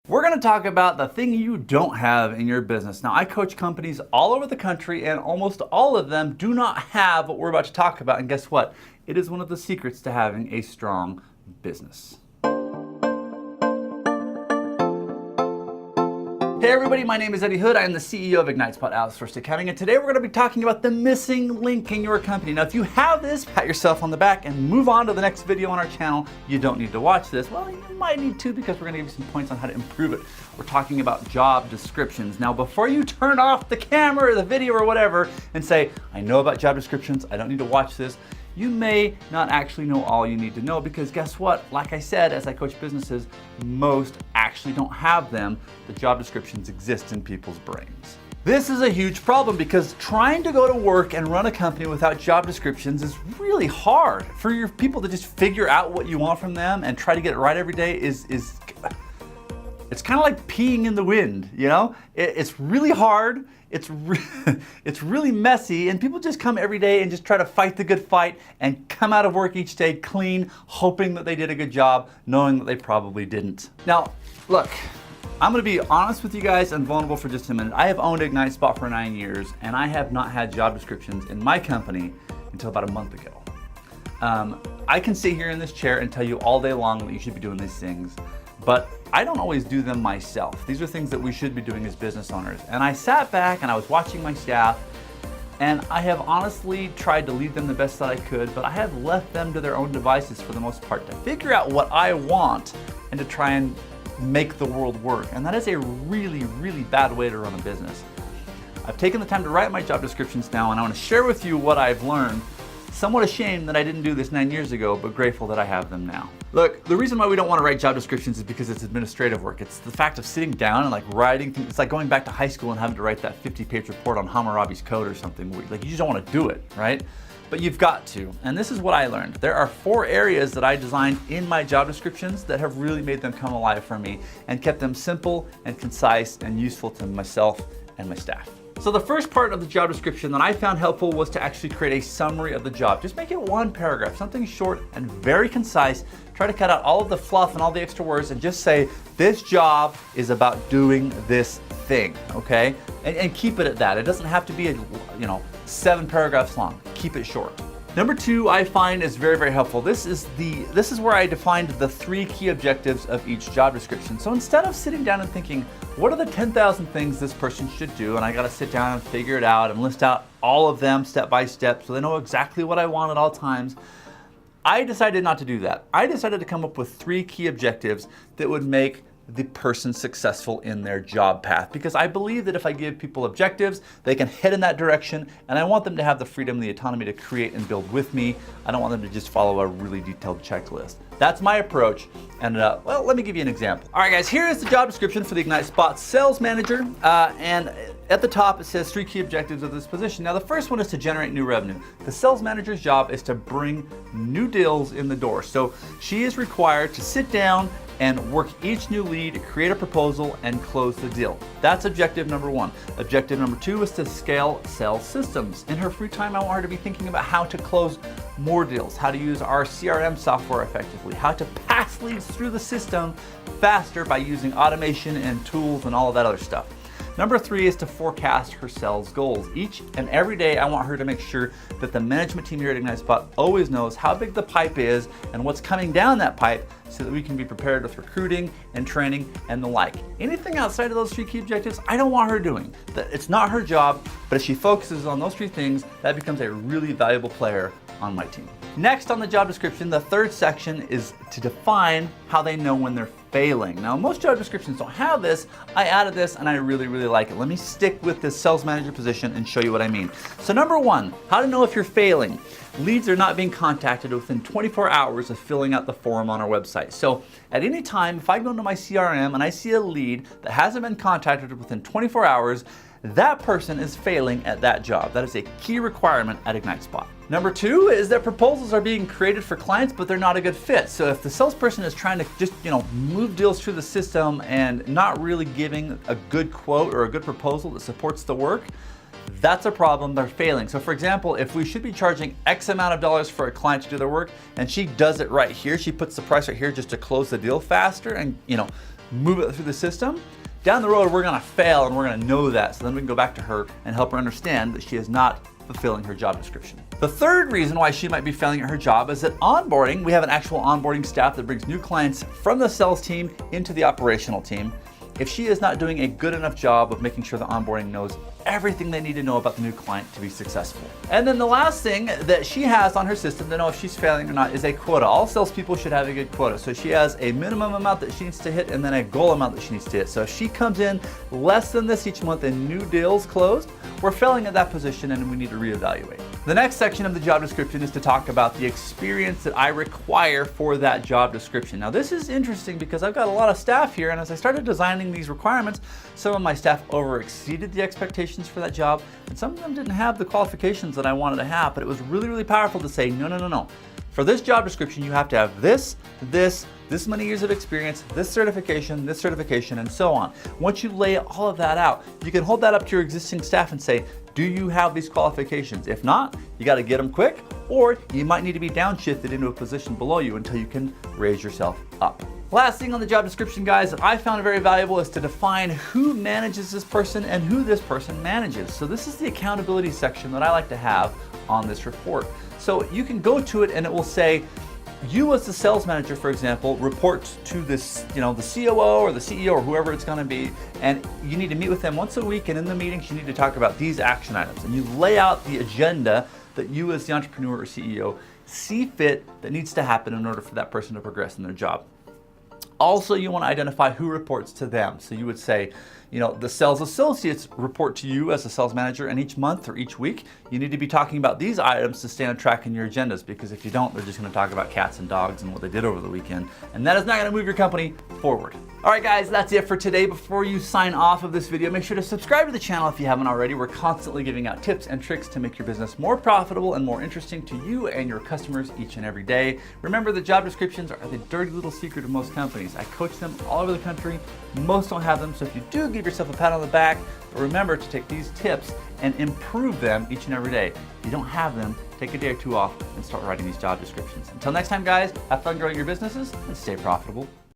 We're going to talk about the thing you don't have in your business. Now, I coach companies all over the country, and almost all of them do not have what we're about to talk about. And guess what? It is one of the secrets to having a strong business. Hey everybody, my name is Eddie Hood. I am the CEO of IgniteSpot Outsourced Accounting, and today we're going to be talking about the missing link in your company. Now, if you have this, pat yourself on the back and move on to the next video on our channel. You don't need to watch this. Well, you might need to, because we're going to give you some points on how to improve it. We're talking about job descriptions. Now, before you turn off the camera or the video or whatever and say, I know about job descriptions, I don't need to watch this, you may not actually know all you need to know, because guess what? Like I said, as I coach businesses, most actually don't have them. The job descriptions exist in people's brains. This is a huge problem because trying to go to work and run a company without job descriptions is really hard. For your people to just figure out what you want from them and try to get it right every day it's kind of like peeing in the wind, you know? It's really hard. It's really messy, and people just come every day and just try to fight the good fight and come out of work each day clean, hoping that they did a good job, knowing that they probably didn't. Now, look, I'm gonna be honest with you guys and vulnerable for just a minute. I have owned IgniteSpot for 9 years, and I have not had job descriptions in my company until about a month ago. I can sit here in this chair and tell you all day long that you should be doing these things, but I don't always do them myself. These are things that we should be doing as business owners. And I sat back and I was watching my staff, and I have honestly tried to lead them the best that I could, but I have left them to their own devices for the most part to figure out what I want and to try and make the world work. And that is a really, really bad way to run a business. I've taken the time to write my job descriptions now, and I want to share with you what I've learned. Somewhat ashamed that I didn't do this 9 years ago, but grateful that I have them now. Look, the reason why we don't want to write job descriptions is because it's administrative work. It's the fact of sitting down and writing things. It's like going back to high school and having to write that 50-page report on Hammurabi's code or something. Like, you just don't want to do it, right? But you've got to. And this is what I learned. There are 4 areas that I designed in my job descriptions that have really made them come alive for me and kept them simple and concise and useful to myself and my staff. So the first part of the job description that I found helpful was to actually create a summary of the job. Just make it 1 paragraph, something short and very concise. Try to cut out all of the fluff and all the extra words and just say, this job is about doing this thing, okay? And keep it at that. It doesn't have to be 7 paragraphs long. Keep it short. Number 2, I find is very, very helpful. This is where I defined the 3 key objectives of each job description. So instead of sitting down and thinking, what are the 10,000 things this person should do? And I got to sit down and figure it out and list out all of them step by step so they know exactly what I want at all times. I decided not to do that. I decided to come up with 3 key objectives that would make the person successful in their job path, because I believe that if I give people objectives, they can head in that direction, and I want them to have the freedom and the autonomy to create and build with me. I don't want them to just follow a really detailed checklist. That's my approach, and well, let me give you an example. All right guys, here is the job description for the IgniteSpot Sales Manager, and at the top it says 3 key objectives of this position. Now the first one is to generate new revenue. The sales manager's job is to bring new deals in the door. So she is required to sit down and work each new lead, create a proposal, and close the deal. That's objective number 1. Objective number 2 is to scale sales systems. In her free time, I want her to be thinking about how to close more deals, how to use our CRM software effectively, how to pass leads through the system faster by using automation and tools and all of that other stuff. Number 3 is to forecast her sales goals. Each and every day, I want her to make sure that the management team here at IgniteSpot always knows how big the pipe is and what's coming down that pipe, so that we can be prepared with recruiting and training and the like. Anything outside of those 3 key objectives, I don't want her doing. It's not her job, but if she focuses on those 3 things, that becomes a really valuable player on my team. Next on the job description, the 3rd section is to define how they know when they're failing. Now, most job descriptions don't have this. I added this and I really, really like it. Let me stick with this sales manager position and show you what I mean. So number 1, how to know if you're failing. Leads are not being contacted within 24 hours of filling out the form on our website. So at any time, if I go into my CRM and I see a lead that hasn't been contacted within 24 hours, that person is failing at that job. That is a key requirement at IgniteSpot. Number 2 is that proposals are being created for clients, but they're not a good fit. So if the salesperson is trying to just, move deals through the system and not really giving a good quote or a good proposal that supports the work, that's a problem. They're failing. So for example, if we should be charging X amount of dollars for a client to do their work, and she does it right here, she puts the price right here just to close the deal faster, and move it through the system, down the road we're gonna fail and we're gonna know that, so then we can go back to her and help her understand that she is not fulfilling her job description. The third reason why she might be failing at her job is that onboarding, we have an actual onboarding staff that brings new clients from the sales team into the operational team. If she is not doing a good enough job of making sure the onboarding knows everything they need to know about the new client to be successful. And then the last thing that she has on her system to know if she's failing or not is a quota. All salespeople should have a good quota. So she has a minimum amount that she needs to hit and then a goal amount that she needs to hit. So if she comes in less than this each month and new deals closed, we're failing at that position and we need to reevaluate. The next section of the job description is to talk about the experience that I require for that job description. Now this is interesting because I've got a lot of staff here, and as I started designing these requirements, some of my staff over exceeded the expectations for that job, and some of them didn't have the qualifications that I wanted to have, but it was really, really powerful to say, no. For this job description, you have to have this many years of experience, this certification, and so on. Once you lay all of that out, you can hold that up to your existing staff and say, do you have these qualifications? If not, you got to get them quick, or you might need to be downshifted into a position below you until you can raise yourself up. Last thing on the job description, guys, that I found very valuable is to define who manages this person and who this person manages. So this is the accountability section that I like to have on this report. So you can go to it and it will say, you as the sales manager, for example, report to this, the COO or the CEO or whoever it's going to be, and you need to meet with them once a week, and in the meetings you need to talk about these action items, and you lay out the agenda that you as the entrepreneur or CEO see fit that needs to happen in order for that person to progress in their job. Also, you want to identify who reports to them. So you would say, the sales associates report to you as a sales manager, and each month or each week, you need to be talking about these items to stay on track in your agendas, because if you don't, they're just going to talk about cats and dogs and what they did over the weekend, and that is not going to move your company forward. All right, guys, that's it for today. Before you sign off of this video, make sure to subscribe to the channel if you haven't already. We're constantly giving out tips and tricks to make your business more profitable and more interesting to you and your customers each and every day. Remember, the job descriptions are the dirty little secret of most companies. I coach them all over the country. Most don't have them, so if you do, give yourself a pat on the back. But remember to take these tips and improve them each and every day. If you don't have them, take a day or two off and start writing these job descriptions. Until next time, guys, have fun growing your businesses and stay profitable.